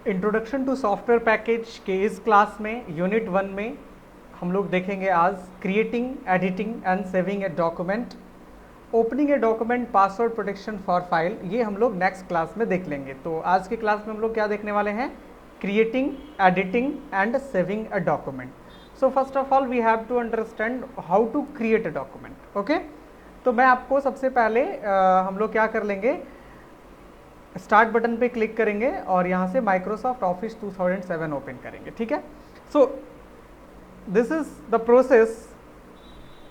Introduction to software package के इस class में यूनिट 1 में हम लोग देखेंगे आज creating, editing and saving a document, opening a document, password protection for file. ये हम लोग नेक्स्ट क्लास में देख लेंगे। तो आज के क्लास में हम लोग क्या देखने वाले हैं? Creating, editing and saving a document. So first of all we have to understand how to create a document. Okay, तो मैं आपको सबसे पहले हम लोग क्या कर लेंगे, स्टार्ट बटन पे क्लिक करेंगे और यहाँ से माइक्रोसॉफ्ट ऑफिस 2007 ओपन करेंगे। ठीक है, so this is the process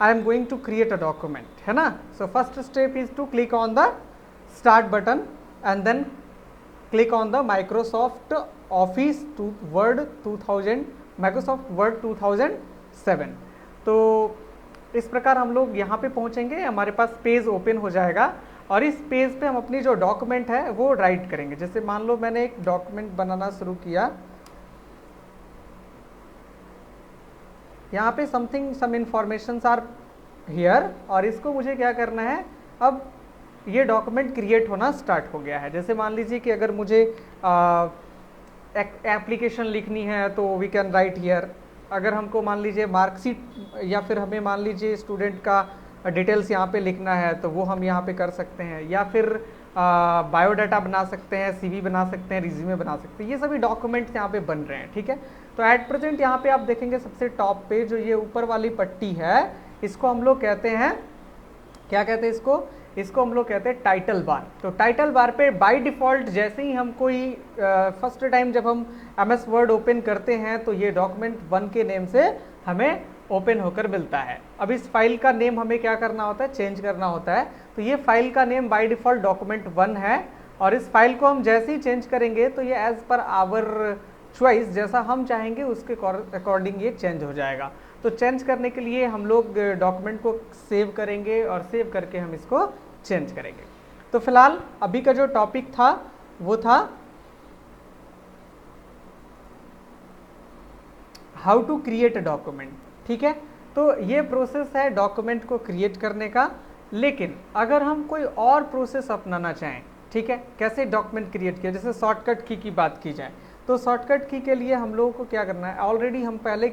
I am going to create a document, है ना। So first step is to click on the start button and then click on the Microsoft Office Word 2000, Microsoft Word 2007। तो इस प्रकार हम लोग यहाँ पे पहुँचेंगे, हमारे पास पेज ओपन हो जाएगा और इस पेज पे हम अपनी जो डॉक्यूमेंट है वो राइट करेंगे। जैसे मान लो मैंने एक डॉक्यूमेंट बनाना शुरू किया, यहाँ पे सम इंफॉर्मेशंस आर हियर और इसको मुझे क्या करना है, अब ये डॉक्यूमेंट क्रिएट होना स्टार्ट हो गया है। जैसे मान लीजिए कि अगर मुझे एप्लीकेशन लिखनी है तो वी कैन राइट हियर। अगर हमको मान लीजिए मार्कशीट या फिर हमें मान लीजिए स्टूडेंट का डिटेल्स यहाँ पे लिखना है तो वो हम यहाँ पे कर सकते हैं, या फिर बायोडाटा बना सकते हैं, सीवी बना सकते हैं, रिज्यूमे बना सकते हैं। ये सभी डॉक्यूमेंट्स यहाँ पे बन रहे हैं। ठीक है, तो एट प्रेजेंट यहाँ पे आप देखेंगे सबसे टॉप पे जो ये ऊपर वाली पट्टी है, इसको हम लोग कहते हैं, क्या कहते हैं इसको हम लोग कहते हैं टाइटल बार। तो टाइटल बार पे बाय डिफ़ॉल्ट जैसे ही हम कोई फर्स्ट टाइम जब हम MS वर्ड ओपन करते हैं तो ये डॉक्यूमेंट 1 के नेम से हमें ओपन होकर मिलता है। अब इस फाइल का नेम हमें क्या करना होता है, चेंज करना होता है। तो ये फाइल का नेम बाय डिफ़ॉल्ट डॉक्यूमेंट 1 है और इस फाइल को हम जैसे ही चेंज करेंगे तो ये एज पर आवर चॉइस, जैसा हम चाहेंगे उसके अकॉर्डिंग ये चेंज हो जाएगा। तो चेंज करने के लिए हम लोग डॉक्यूमेंट को सेव करेंगे और सेव करके हम इसको चेंज करेंगे। तो फिलहाल अभी का जो टॉपिक था वो था how to create a document. ठीक है, तो ये प्रोसेस है डॉक्यूमेंट को क्रिएट करने का। लेकिन अगर हम कोई और प्रोसेस अपनाना चाहें, ठीक है, कैसे डॉक्यूमेंट क्रिएट किया, जैसे शॉर्टकट की बात की जाए तो शॉर्टकट की के लिए हम लोगों को क्या करना है, ऑलरेडी हम पहले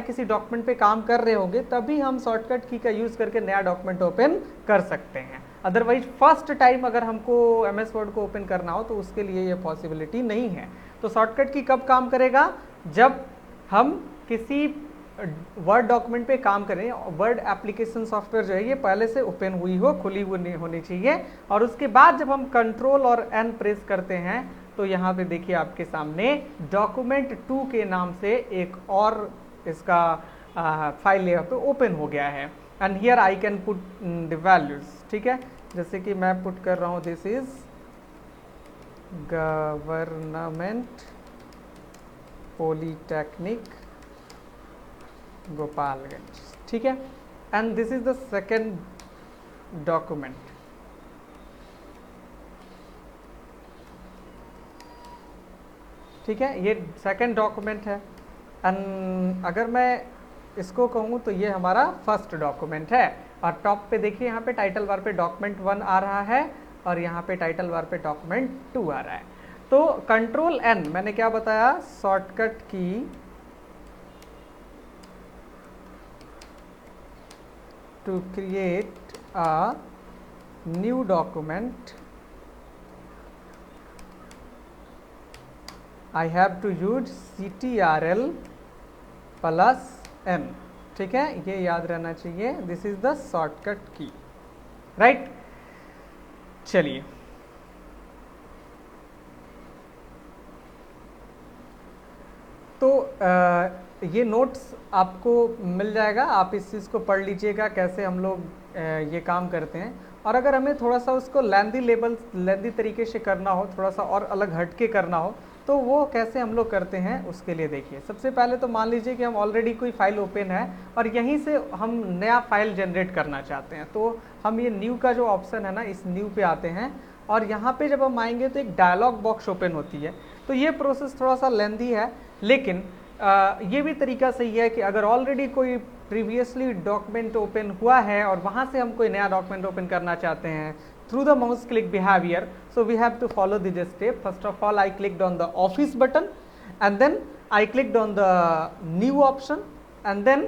किसी डॉक्यूमेंट पे काम कर रहे होंगे तभी हम शॉर्टकट की का यूज़ करके नया डॉक्यूमेंट ओपन कर सकते हैं। अदरवाइज फर्स्ट टाइम अगर हमको MS वर्ड को ओपन करना हो तो उसके लिए ये पॉसिबिलिटी नहीं है। तो शॉर्टकट की कब काम करेगा, जब हम किसी वर्ड डॉक्यूमेंट पे काम करें, वर्ड एप्लीकेशन सॉफ्टवेयर जो है ये पहले से ओपन हुई हो, खुली हुई होनी चाहिए, और उसके बाद जब हम कंट्रोल और N प्रेस करते हैं तो यहाँ पे देखिए आपके सामने डॉक्यूमेंट 2 के नाम से एक और इसका फाइल यहाँ पे ओपन हो गया है। And here I can put the values. ठीक है, जैसे कि मैं पुट कर रहा हूँ this is government polytechnic Gopalganj. ठीक है, and this is the second document. ठीक है, ये सेकेंड डॉक्यूमेंट है। एंड अगर मैं इसको कहूँ तो ये हमारा फर्स्ट डॉक्यूमेंट है। और टॉप पे देखिए यहाँ पे टाइटल बार पे डॉक्यूमेंट 1 आ रहा है और यहाँ पे टाइटल बार पे डॉक्यूमेंट 2 आ रहा है। तो कंट्रोल N, मैंने क्या बताया, shortcut key to create a new document I have to use CTRL plus N। ठीक है, ये याद रहना चाहिए, this is the shortcut key, right. चलिए, तो ये नोट्स आपको मिल जाएगा, आप इस चीज़ को पढ़ लीजिएगा कैसे हम लोग ये काम करते हैं। और अगर हमें थोड़ा सा उसको लेंदी तरीके से करना हो, थोड़ा सा और अलग हटके करना हो तो वो कैसे हम लोग करते हैं उसके लिए देखिए। सबसे पहले तो मान लीजिए कि हम ऑलरेडी कोई फाइल ओपन है और यहीं से हम नया फाइल जनरेट करना चाहते हैं, तो हम ये न्यू का जो ऑप्शन है ना, इस न्यू पे आते हैं और यहाँ पे जब हम आएंगे तो एक डायलॉग बॉक्स ओपन होती है। तो ये प्रोसेस थोड़ा सा लेंदी है, लेकिन ये भी तरीका सही है कि अगर ऑलरेडी कोई प्रीवियसली डॉक्यूमेंट ओपन हुआ है और वहाँ से हम कोई नया डॉक्यूमेंट ओपन करना चाहते हैं through the mouse click behavior. So we have to follow this step. First of all, I clicked on the office button, and then I clicked on the new option, and then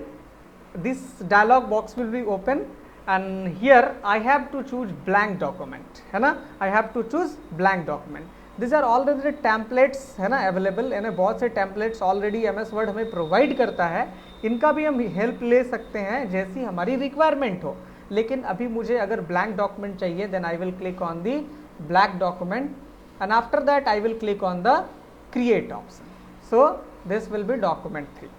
this dialog box will be open, and here I have to choose blank document, है ना, I have to choose blank document. These are already templates, है ना, available, यानी बहुत से templates already MS Word हमें provide करता है, इनका भी हम हेल्प ले सकते हैं जैसी हमारी रिक्वायरमेंट हो. लेकिन अभी मुझे अगर ब्लैंक डॉक्यूमेंट चाहिए, then I will click on the black document, and after that I will click on the create option. So this will be document 3.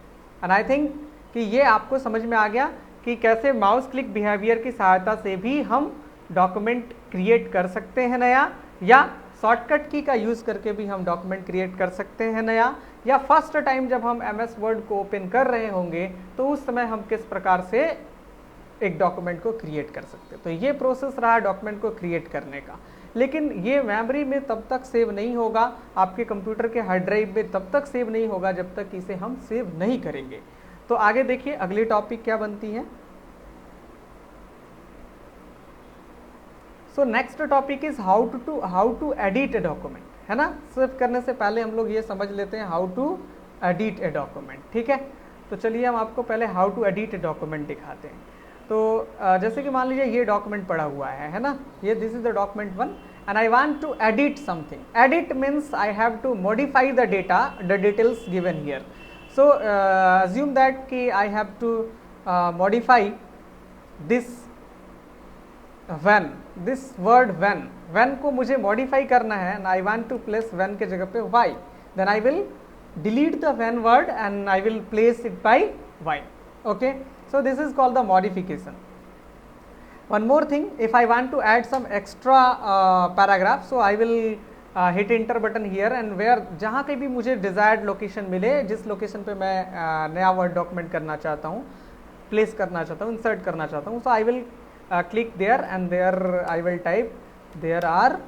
And I think कि ये आपको समझ में आ गया कि कैसे माउस क्लिक बिहेवियर की सहायता से भी हम डॉक्यूमेंट क्रिएट कर सकते हैं नया, या शॉर्टकट की का यूज़ करके भी हम डॉक्यूमेंट क्रिएट कर सकते हैं नया, या फर्स्ट टाइम जब हम MS वर्ड को ओपन कर रहे होंगे तो उस समय हम किस प्रकार से एक डॉक्यूमेंट को क्रिएट कर सकते हैं. तो ये प्रोसेस रहा डॉक्यूमेंट को क्रिएट करने का. लेकिन ये मेमोरी में तब तक सेव नहीं होगा, आपके कंप्यूटर के हार्ड ड्राइव में तब तक सेव नहीं होगा जब तक इसे हम सेव नहीं करेंगे. तो आगे देखिए अगली टॉपिक क्या बनती है. So next topic is how to edit a document, है ना. सेव करने से पहले हम लोग ये समझ लेते हैं how to edit a document. ठीक है, तो चलिए हम आपको पहले how to edit a document दिखाते हैं. तो जैसे कि मान लीजिए ये डॉक्यूमेंट पड़ा हुआ है ना, ये this is the document 1, and I want to edit something. Edit means I have to modify the data, the details given here. So assume that कि I have to modify this when, this word when को मुझे modify करना है, and I want to place when के जगह पे y, then I will delete the when word and I will place it by y. Okay, so this is called the modification. One more thing, if I want to add some extra paragraph, so I will hit enter button here, and where जहाँ कहीं भी मुझे desired location मिले, जिस location पे मैं नया word document करना चाहता हूँ, प्लेस करना चाहता हूँ, इंसर्ट करना चाहता हूँ, so I will click there, and there I will type there are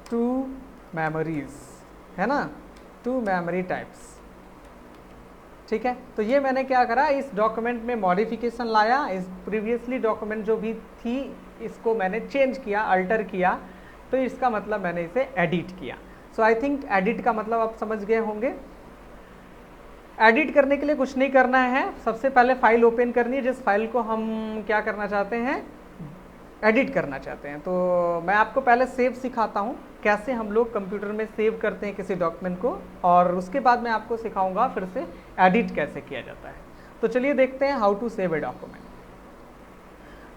2 memories, है ना, 2 memory types. ठीक है, तो ये मैंने क्या करा, इस डॉक्यूमेंट में मॉडिफिकेशन लाया, इस प्रीवियसली डॉक्यूमेंट जो भी थी इसको मैंने चेंज किया, अल्टर किया, तो इसका मतलब मैंने इसे एडिट किया. सो आई थिंक एडिट का मतलब आप समझ गए होंगे. एडिट करने के लिए कुछ नहीं करना है, सबसे पहले फाइल ओपन करनी है जिस फाइल को हम क्या करना चाहते हैं, एडिट करना चाहते हैं. तो मैं आपको पहले सेव सिखाता हूँ, कैसे हम लोग कंप्यूटर में सेव करते हैं किसी डॉक्यूमेंट को, और उसके बाद मैं आपको सिखाऊंगा फिर से एडिट कैसे किया जाता है. तो चलिए देखते हैं how to save a document.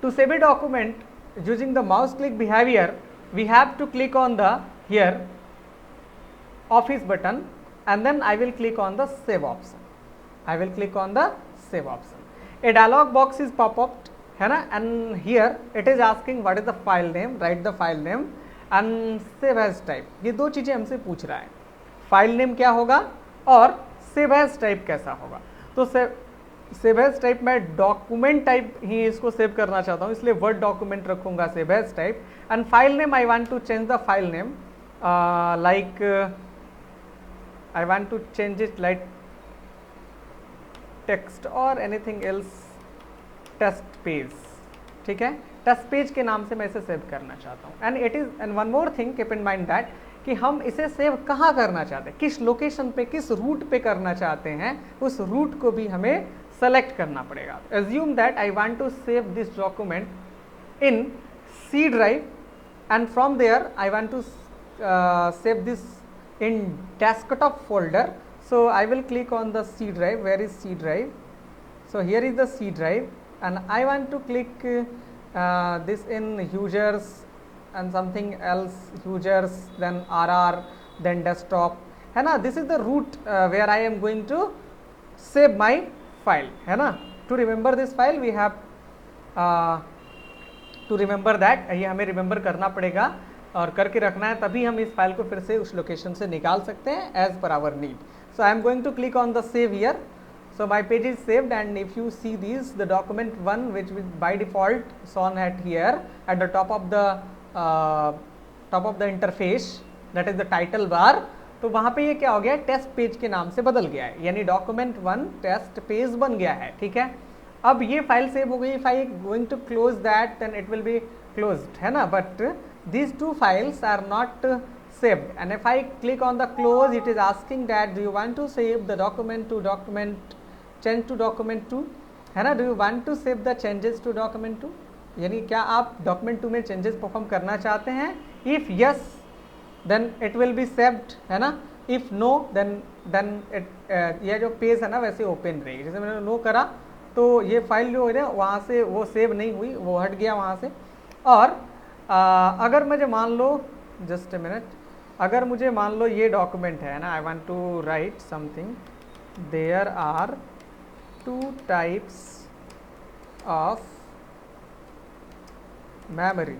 To save a document using the mouse click behaviour, we have to click on the here office button, and then I will click on the save option. I will click on the save option. A dialog box is pop up, है ना, and here it is asking what is the file name, write the file name and save as type. ये दो चीज़ें हमसे पूछ रहा है, file name क्या होगा और save as type कैसा होगा. तो save as type मैं डॉक्यूमेंट टाइप ही इसको सेव करना चाहता हूँ, इसलिए वर्ड डॉक्यूमेंट रखूँगा save as type. And file name I want to change the file name like I want to change it like text or anything else, test page. ठीक है, test page के नाम से मैं इसे सेव करना चाहता हूँ. And it is, and one more thing, keep in mind that कि हम इसे सेव कहाँ करना चाहते हैं, किस लोकेशन पे, किस रूट पे करना चाहते हैं, उस रूट को भी हमें सेलेक्ट करना पड़ेगा. Assume that I want to save this document in C drive, and from there I want to save this in desktop folder. So I will click on the C drive. Where is C drive? So here is the C drive, and I want to click this in users and something else, users, then RR, then desktop, है ना. This is the root where I am going to save my file, है ना. To remember this file we have to remember that, ये हमें remember करना पड़ेगा और करके रखना है, तभी हम इस फाइल को फिर से उस लोकेशन से निकाल सकते हैं as per our need. So I am going to click on the save here. So my page is saved, and if you see these, the document 1 which by default shown at here at the top of the interface, that is the title bar, तो वहाँ पे ये क्या हो गया, test page के नाम से बदल गया है, यानी डॉक्यूमेंट 1 टेस्ट पेज बन गया है. ठीक है, अब ये फाइल सेव हो गई, if I going to close that then it will be closed, है ना, but these two files are not saved, and if I click on the close it is asking that do you want to save the document to document change to document 2, है ना, do you want to save the changes to document 2, यानी क्या आप document 2 में changes perform करना चाहते हैं, if yes then it will be saved, है ना, if no then it ये जो पेज है ना वैसे ओपन रहेगी, जैसे मैंने नो करा तो ये फाइल जो है वहाँ से वो सेव नहीं हुई, वो हट गया वहाँ से। और अगर मुझे मान लो, जस्ट ए मिनट, अगर मुझे मान लो ये डॉक्यूमेंट है ना, I want to write something, there are 2 types of memory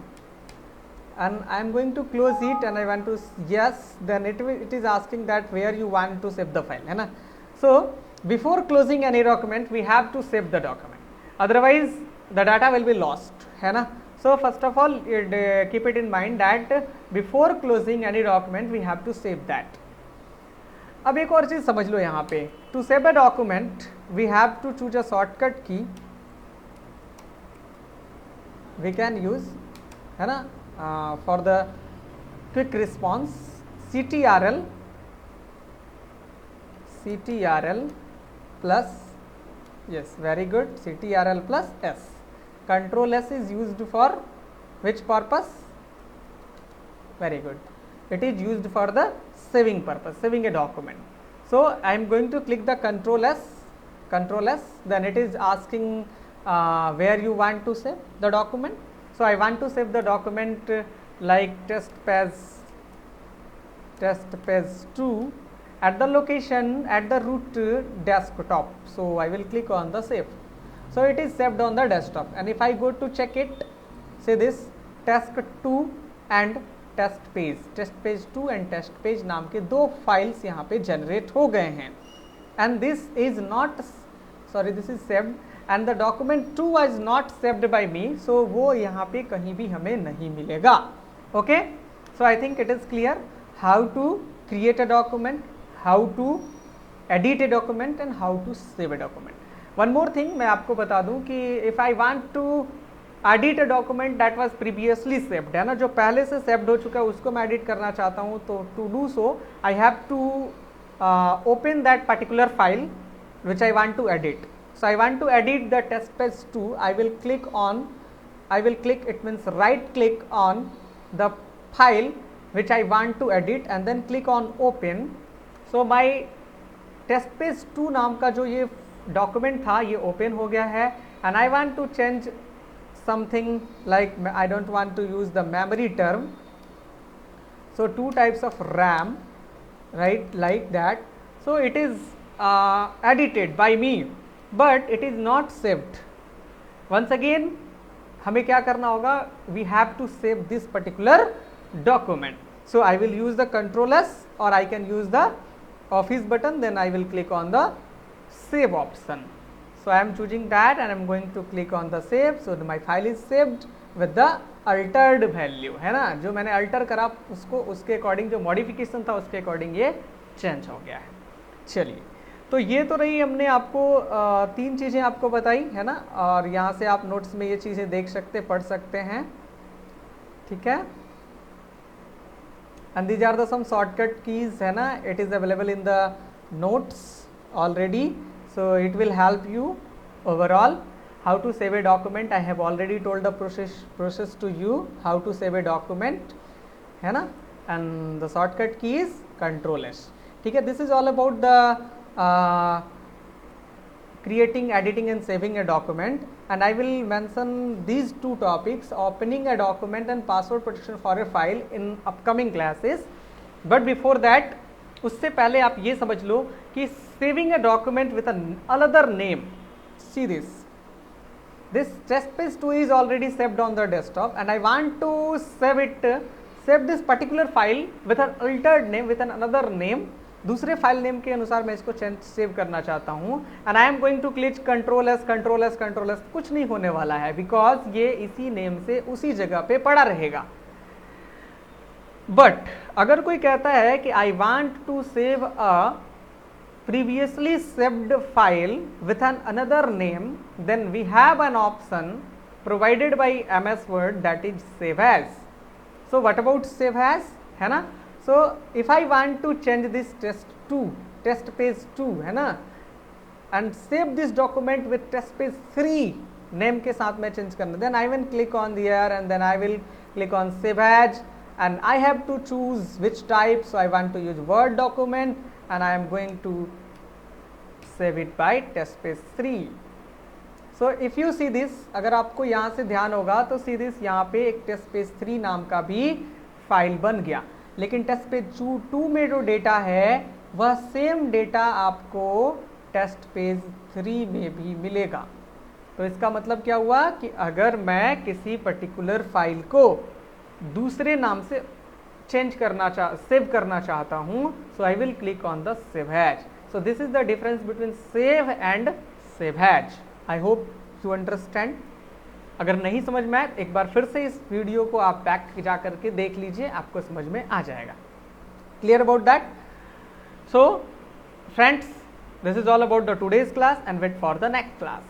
and I am going to close it and I want to yes, then it is asking that where you want to save the file, है ना। So before closing any document we have to save the document, otherwise the data will be lost, है ना। So first of all keep it in mind that before closing any document we have to save that। अब एक और चीज समझ लो यहाँ पे, to save a document we have to choose a shortcut key, we can use, है ना, for the quick response CTRL plus, yes, very good, CTRL plus S, Control S is used for which purpose, very good, it is used for the saving purpose, saving a document। So I am going to click the Control S, then it is asking where you want to save the document। So I want to save the document like test page 2 at the location at the root desktop, so I will click on the save, so it is saved on the desktop। and if I go to check it, say this task 2 and test page 2 and test page नाम के 2 files यहाँ पे generate हो गए हैं, and this is saved and the document 2 was not saved by me, so वो यहाँ पे कहीं भी हमें नहीं मिलेगा। okay, so I think it is clear how to create a document, how to edit a document and how to save a document। one more thing मैं आपको बता दूं कि if I want to edit a document that was previously saved, है ना, जो पहले से saved हो चुका है उसको मैं edit करना चाहता हूँ, तो to do so I have to open that particular file which I want to edit। so I want to edit the test page 2, I will click, it means right click on the file which I want to edit and then click on open। so my test page 2 नाम का जो ये document था ये open हो गया है, and I want to change something like I don't want to use the memory term, so 2 types of RAM, right, like that। so it is edited by me but it is not saved। once again हमें क्या करना होगा, we have to save this particular document। so I will use the Control S or I can use the Office button, then I will click on the save option। so I am choosing that and I am going to click on the save, so my file is saved with the altered value, है ना, जो मैंने alter करा उसको उसके according जो modification था उसके अकॉर्डिंग ये चेंज हो गया है। चलिए, तो ये तो रही हमने आपको 3 चीज़ें आपको बताई, है ना, और यहाँ से आप नोट्स में ये चीज़ें देख सकते, पढ़ सकते हैं, ठीक है। and these are the some shortcut keys, है ना, it is available in the notes already, so it will help you overall how to save a document। I have already told the process to you how to save a document, है ना, and the shortcut key is Control S, ठीक है। this is all about the creating, editing and saving a document, and I will mention these 2 topics, opening a document and password protection for a file in upcoming classes। but before that, उससे पहले आप ये समझ लो कि saving a document with another name, see this test page 2 is already saved on the desktop and I want to save this particular file with an altered name, with another name, दूसरे file name के अनुसार मैं इसको save करना चाहता हूं, and I am going to click control S, कुछ नहीं होने वाला है बिकॉज ये इसी नेम से उसी जगह पे पड़ा रहेगा। बट अगर कोई कहता है कि I want to save a previously saved file with an another name, then we have an option provided by MS Word, that is save as. So what about save as, है ना? So if I want to change this test page 2, है ना, and save this document with test page 3 name के साथ में change करना, then I will click on here and then I will click on save as, and I have to choose which type. So I want to use Word document and I am going to save it by test page 3. So if you see this, अगर आपको यहाँ से ध्यान होगा तो see this, यहाँ पे एक टेस्ट पेज 3 नाम का भी फाइल बन गया, लेकिन टेस्ट पेज 2 में जो डेटा है वह सेम डेटा आपको टेस्ट पेज 3 में भी मिलेगा। तो इसका मतलब क्या हुआ कि अगर मैं किसी पर्टिकुलर फाइल को दूसरे नाम से चेंज करना सेव करना चाहता हूँ, so I will click on the save as. So this is the difference between save and save as. I hope you understand. अगर नहीं समझ में आए एक बार फिर से इस वीडियो को आप बैक जा करके देख लीजिए, आपको समझ में आ जाएगा। Clear about that? So friends, this is all about the today's class and wait for the next class.